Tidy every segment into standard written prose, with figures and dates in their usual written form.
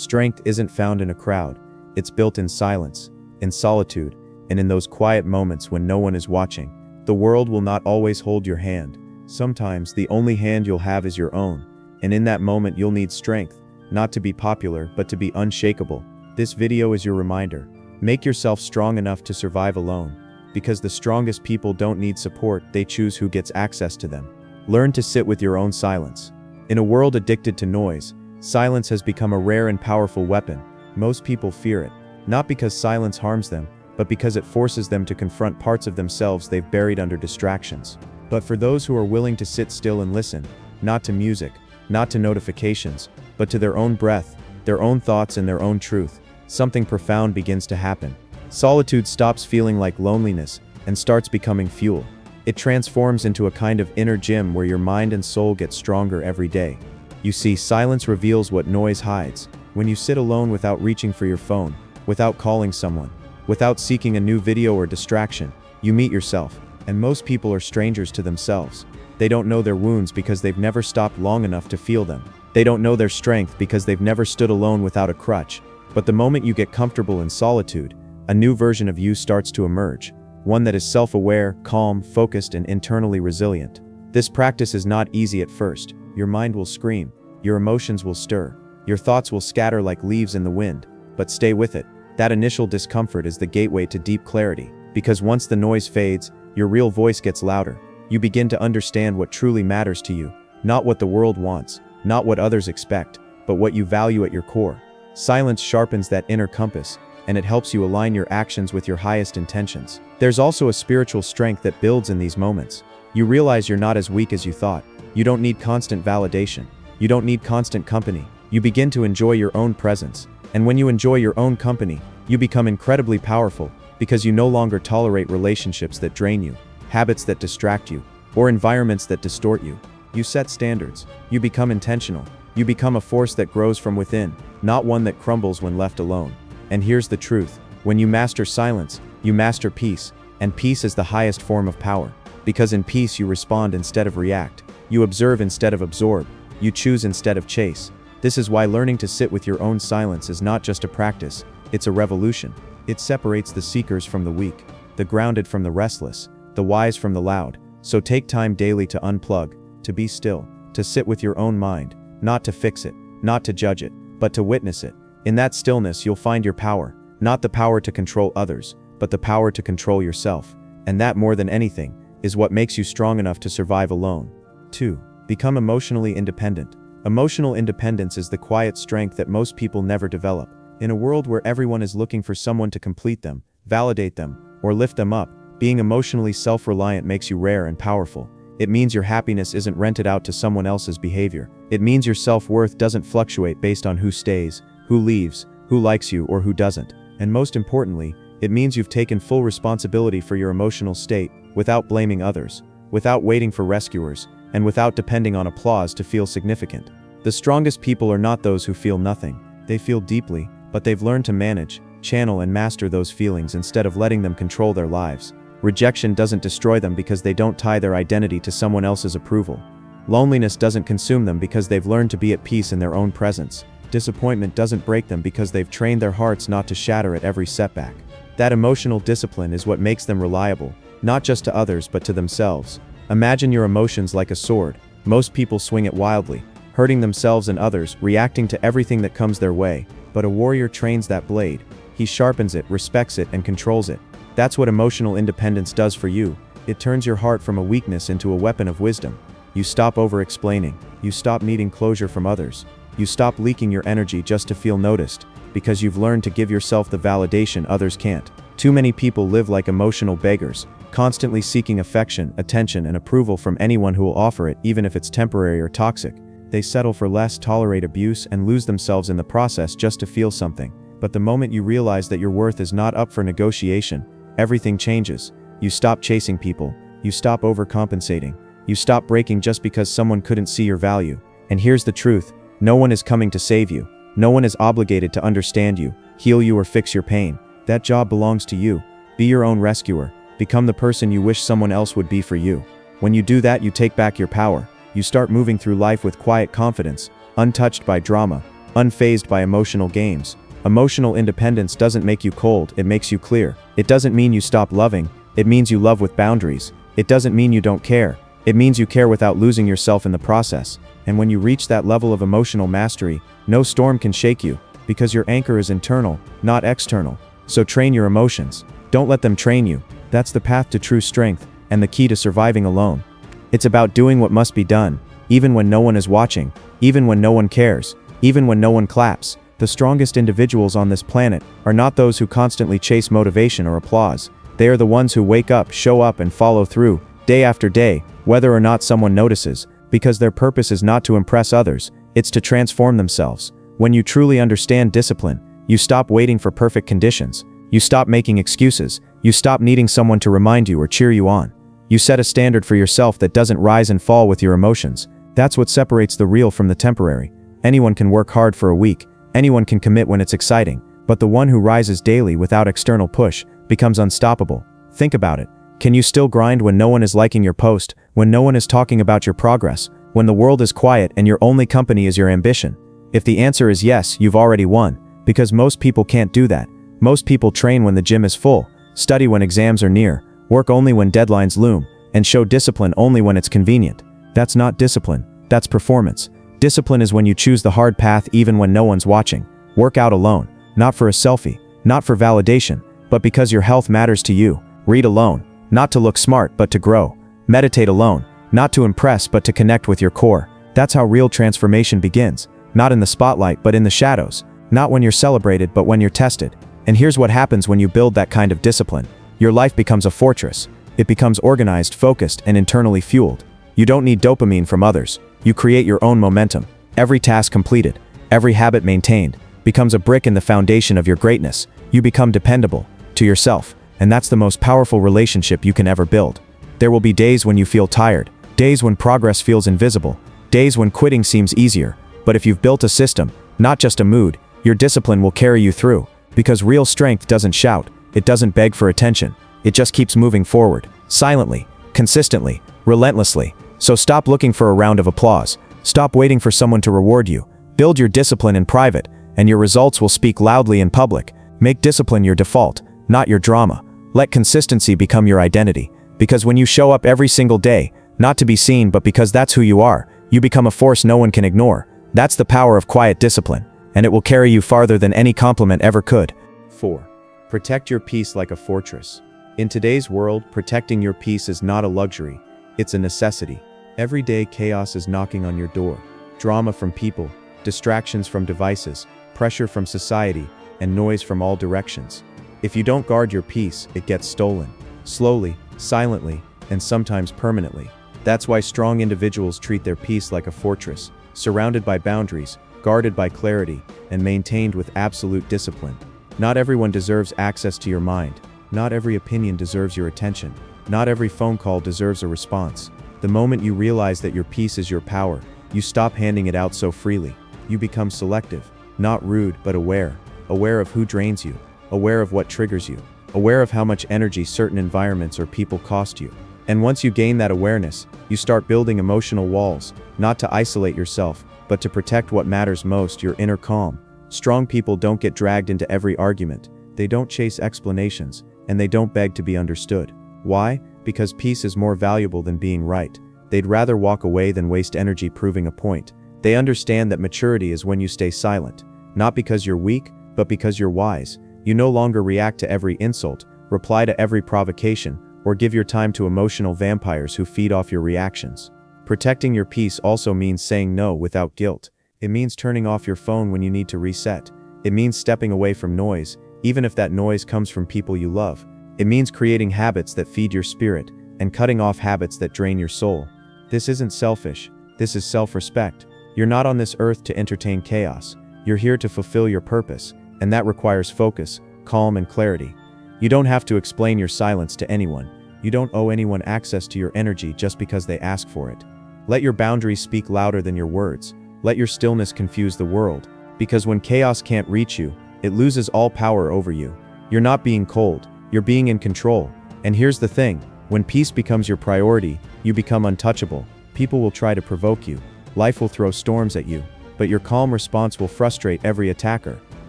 Strength isn't found in a crowd. It's built in silence, in solitude, and in those quiet moments when no one is watching. The world will not always hold your hand. Sometimes the only hand you'll have is your own. And in that moment you'll need strength, not to be popular, but to be unshakable. This video is your reminder. Make yourself strong enough to survive alone. Because the strongest people don't need support, they choose who gets access to them. Learn to sit with your own silence. In a world addicted to noise, silence has become a rare and powerful weapon. Most people fear it, not because silence harms them, but because it forces them to confront parts of themselves they've buried under distractions. But for those who are willing to sit still and listen, not to music, not to notifications, but to their own breath, their own thoughts and their own truth, something profound begins to happen. Solitude stops feeling like loneliness and starts becoming fuel. It transforms into a kind of inner gym where your mind and soul get stronger every day. You see, silence reveals what noise hides. When you sit alone without reaching for your phone, without calling someone, without seeking a new video or distraction, you meet yourself. And most people are strangers to themselves. They don't know their wounds because they've never stopped long enough to feel them. They don't know their strength because they've never stood alone without a crutch. But the moment you get comfortable in solitude, a new version of you starts to emerge. One that is self-aware, calm, focused, and internally resilient. This practice is not easy at first. Your mind will scream. Your emotions will stir. Your thoughts will scatter like leaves in the wind. But stay with it. That initial discomfort is the gateway to deep clarity. Because once the noise fades, your real voice gets louder. You begin to understand what truly matters to you. Not what the world wants, not what others expect, but what you value at your core. Silence sharpens that inner compass, and it helps you align your actions with your highest intentions. There's also a spiritual strength that builds in these moments. You realize you're not as weak as you thought. You don't need constant validation. You don't need constant company. You begin to enjoy your own presence. And when you enjoy your own company, you become incredibly powerful, because you no longer tolerate relationships that drain you, habits that distract you, or environments that distort you. You set standards. You become intentional. You become a force that grows from within, not one that crumbles when left alone. And here's the truth. When you master silence, you master peace, and peace is the highest form of power. Because in peace you respond instead of react. You observe instead of absorb. You choose instead of chase. This is why learning to sit with your own silence is not just a practice, it's a revolution. It separates the seekers from the weak, the grounded from the restless, the wise from the loud. So take time daily to unplug, to be still, to sit with your own mind, not to fix it, not to judge it, but to witness it. In that stillness you'll find your power, not the power to control others, but the power to control yourself. And that, more than anything, is what makes you strong enough to survive alone. 2. Become emotionally independent. Emotional independence is the quiet strength that most people never develop. In a world where everyone is looking for someone to complete them, validate them, or lift them up, being emotionally self-reliant makes you rare and powerful. It means your happiness isn't rented out to someone else's behavior. It means your self-worth doesn't fluctuate based on who stays, who leaves, who likes you, or who doesn't. And most importantly, it means you've taken full responsibility for your emotional state, without blaming others, without waiting for rescuers, and without depending on applause to feel significant. The strongest people are not those who feel nothing. They feel deeply, but they've learned to manage, channel, and master those feelings instead of letting them control their lives. Rejection doesn't destroy them because they don't tie their identity to someone else's approval. Loneliness doesn't consume them because they've learned to be at peace in their own presence. Disappointment doesn't break them because they've trained their hearts not to shatter at every setback. That emotional discipline is what makes them reliable, not just to others but to themselves. Imagine your emotions like a sword. Most people swing it wildly, hurting themselves and others, reacting to everything that comes their way. But a warrior trains that blade. He sharpens it, respects it, and controls it. That's what emotional independence does for you. It turns your heart from a weakness into a weapon of wisdom. You stop over-explaining. You stop needing closure from others. You stop leaking your energy just to feel noticed, because you've learned to give yourself the validation others can't. Too many people live like emotional beggars, constantly seeking affection, attention, and approval from anyone who will offer it, even if it's temporary or toxic. They settle for less, tolerate abuse, and lose themselves in the process just to feel something. But the moment you realize that your worth is not up for negotiation, everything changes. You stop chasing people. You stop overcompensating. You stop breaking just because someone couldn't see your value. And here's the truth. No one is coming to save you. No one is obligated to understand you, heal you, or fix your pain. That job belongs to you. Be your own rescuer. Become the person you wish someone else would be for you. When you do that, you take back your power. You start moving through life with quiet confidence, untouched by drama, unfazed by emotional games. Emotional independence doesn't make you cold, it makes you clear. It doesn't mean you stop loving, it means you love with boundaries. It doesn't mean you don't care, it means you care without losing yourself in the process. And when you reach that level of emotional mastery, no storm can shake you, because your anchor is internal, not external. So train your emotions. Don't let them train you. That's the path to true strength, and the key to surviving alone. It's about doing what must be done, even when no one is watching, even when no one cares, even when no one claps. The strongest individuals on this planet are not those who constantly chase motivation or applause. They are the ones who wake up, show up, and follow through, day after day, whether or not someone notices, because their purpose is not to impress others, it's to transform themselves. When you truly understand discipline, you stop waiting for perfect conditions. You stop making excuses. You stop needing someone to remind you or cheer you on. You set a standard for yourself that doesn't rise and fall with your emotions. That's what separates the real from the temporary. Anyone can work hard for a week. Anyone can commit when it's exciting. But the one who rises daily without external push becomes unstoppable. Think about it. Can you still grind when no one is liking your post, when no one is talking about your progress, when the world is quiet and your only company is your ambition? If the answer is yes, you've already won. Because most people can't do that. Most people train when the gym is full, study when exams are near, work only when deadlines loom, and show discipline only when it's convenient. That's not discipline, that's performance. Discipline is when you choose the hard path even when no one's watching. Work out alone, not for a selfie, not for validation, but because your health matters to you. Read alone, not to look smart but to grow. Meditate alone, not to impress but to connect with your core. That's how real transformation begins. Not in the spotlight but in the shadows. Not when you're celebrated but when you're tested. And here's what happens when you build that kind of discipline. Your life becomes a fortress. It becomes organized, focused, and internally fueled. You don't need dopamine from others. You create your own momentum. Every task completed, every habit maintained, becomes a brick in the foundation of your greatness. You become dependable to yourself, and that's the most powerful relationship you can ever build. There will be days when you feel tired, days when progress feels invisible, days when quitting seems easier. But if you've built a system, not just a mood, your discipline will carry you through. Because real strength doesn't shout, it doesn't beg for attention, it just keeps moving forward, silently, consistently, relentlessly. So stop looking for a round of applause, stop waiting for someone to reward you, build your discipline in private, and your results will speak loudly in public. Make discipline your default, not your drama. Let consistency become your identity, because when you show up every single day, not to be seen but because that's who you are, you become a force no one can ignore. That's the power of quiet discipline, and it will carry you farther than any compliment ever could. 4. Protect your peace like a fortress. In today's world, protecting your peace is not a luxury, it's a necessity. Every day chaos is knocking on your door. Drama from people, distractions from devices, pressure from society, and noise from all directions. If you don't guard your peace, it gets stolen. Slowly, silently, and sometimes permanently. That's why strong individuals treat their peace like a fortress, surrounded by boundaries, guarded by clarity, and maintained with absolute discipline. Not everyone deserves access to your mind. Not every opinion deserves your attention. Not every phone call deserves a response. The moment you realize that your peace is your power, you stop handing it out so freely. You become selective, not rude but aware. Aware of who drains you, aware of what triggers you, aware of how much energy certain environments or people cost you. And once you gain that awareness, you start building emotional walls, not to isolate yourself, but to protect what matters most, your inner calm. Strong people don't get dragged into every argument. They don't chase explanations, and they don't beg to be understood. Why? Because peace is more valuable than being right. They'd rather walk away than waste energy proving a point. They understand that maturity is when you stay silent. Not because you're weak, but because you're wise. You no longer react to every insult, reply to every provocation, or give your time to emotional vampires who feed off your reactions. Protecting your peace also means saying no without guilt. It means turning off your phone when you need to reset. It means stepping away from noise, even if that noise comes from people you love. It means creating habits that feed your spirit, and cutting off habits that drain your soul. This isn't selfish, this is self-respect. You're not on this earth to entertain chaos. You're here to fulfill your purpose, and that requires focus, calm, and clarity. You don't have to explain your silence to anyone. You don't owe anyone access to your energy just because they ask for it. Let your boundaries speak louder than your words. Let your stillness confuse the world, because when chaos can't reach you, it loses all power over you. You're not being cold, you're being in control. And here's the thing, when peace becomes your priority, you become untouchable. People will try to provoke you. Life will throw storms at you. but your calm response will frustrate every attacker,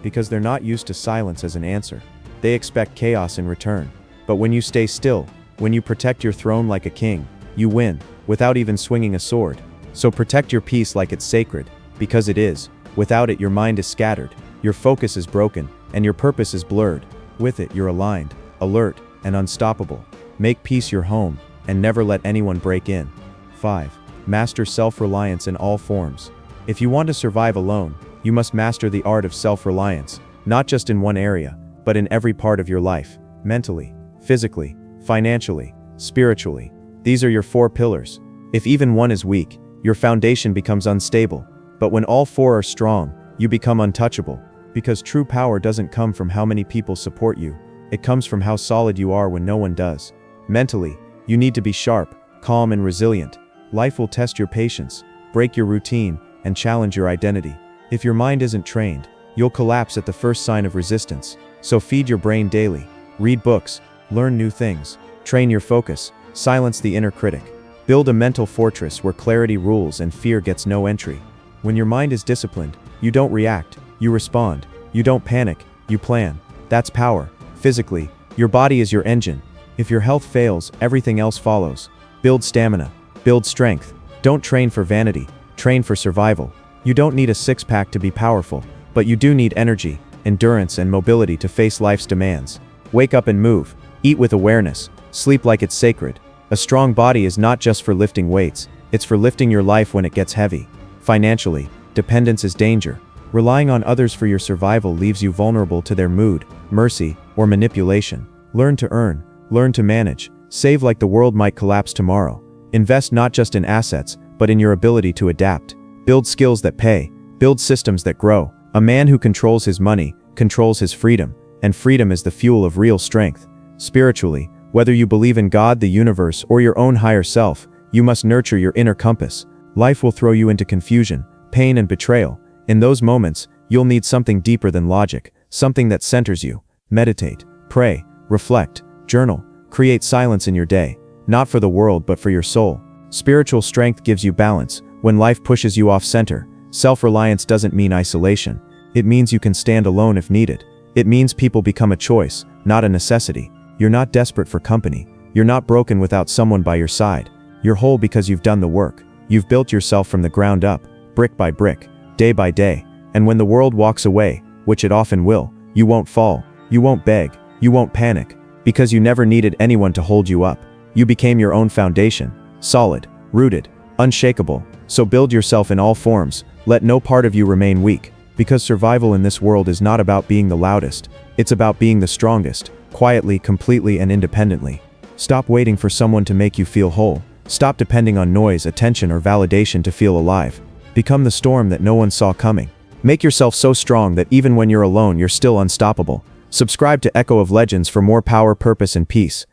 because they're not used to silence as an answer. They expect chaos in return. But when you stay still, when you protect your throne like a king, you win, without even swinging a sword. So protect your peace like it's sacred, because it is. Without it, your mind is scattered, your focus is broken, and your purpose is blurred. With it, you're aligned, alert, and unstoppable. Make peace your home, and never let anyone break in. 5. Master self-reliance in all forms. If you want to survive alone, you must master the art of self-reliance, not just in one area, but in every part of your life, mentally, physically, financially, spiritually. These are your 4 pillars. If even one is weak, your foundation becomes unstable. But when all 4 are strong, you become untouchable. Because true power doesn't come from how many people support you. It comes from how solid you are when no one does. Mentally, you need to be sharp, calm, and resilient. Life will test your patience, break your routine, and challenge your identity. If your mind isn't trained, you'll collapse at the first sign of resistance. So feed your brain daily. Read books, learn new things, train your focus, silence the inner critic. Build a mental fortress where clarity rules and fear gets no entry. When your mind is disciplined, you don't react, you respond. You don't panic, you plan. That's power. Physically, your body is your engine. If your health fails, everything else follows. Build stamina. Build strength. Don't train for vanity. Train for survival. You don't need a six-pack to be powerful, but you do need energy, endurance, and mobility to face life's demands. Wake up and move. Eat with awareness. Sleep like it's sacred. A strong body is not just for lifting weights, it's for lifting your life when it gets heavy. Financially, dependence is danger. Relying on others for your survival leaves you vulnerable to their mood, mercy, or manipulation. Learn to earn. Learn to manage. Save like the world might collapse tomorrow. Invest not just in assets, but in your ability to adapt. Build skills that pay. Build systems that grow. A man who controls his money, controls his freedom, and freedom is the fuel of real strength. Spiritually, whether you believe in God, the universe, or your own higher self, you must nurture your inner compass. Life will throw you into confusion, pain, and betrayal. In those moments, you'll need something deeper than logic, something that centers you. Meditate, pray, reflect, journal, create silence in your day, not for the world but for your soul. Spiritual strength gives you balance. When life pushes you off center, self-reliance doesn't mean isolation. It means you can stand alone if needed. It means people become a choice, not a necessity. You're not desperate for company. You're not broken without someone by your side. You're whole because you've done the work. You've built yourself from the ground up, brick by brick, day by day. And when the world walks away, which it often will, you won't fall. You won't beg. You won't panic. Because you never needed anyone to hold you up. You became your own foundation. Solid, rooted, unshakable. So build yourself in all forms. Let no part of you remain weak. Because survival in this world is not about being the loudest. It's about being the strongest, quietly, completely, and independently. Stop waiting for someone to make you feel whole. Stop depending on noise, attention, or validation to feel alive. Become the storm that no one saw coming. Make yourself so strong that even when you're alone, you're still unstoppable. Subscribe to Echo of Legends for more power, purpose, and peace.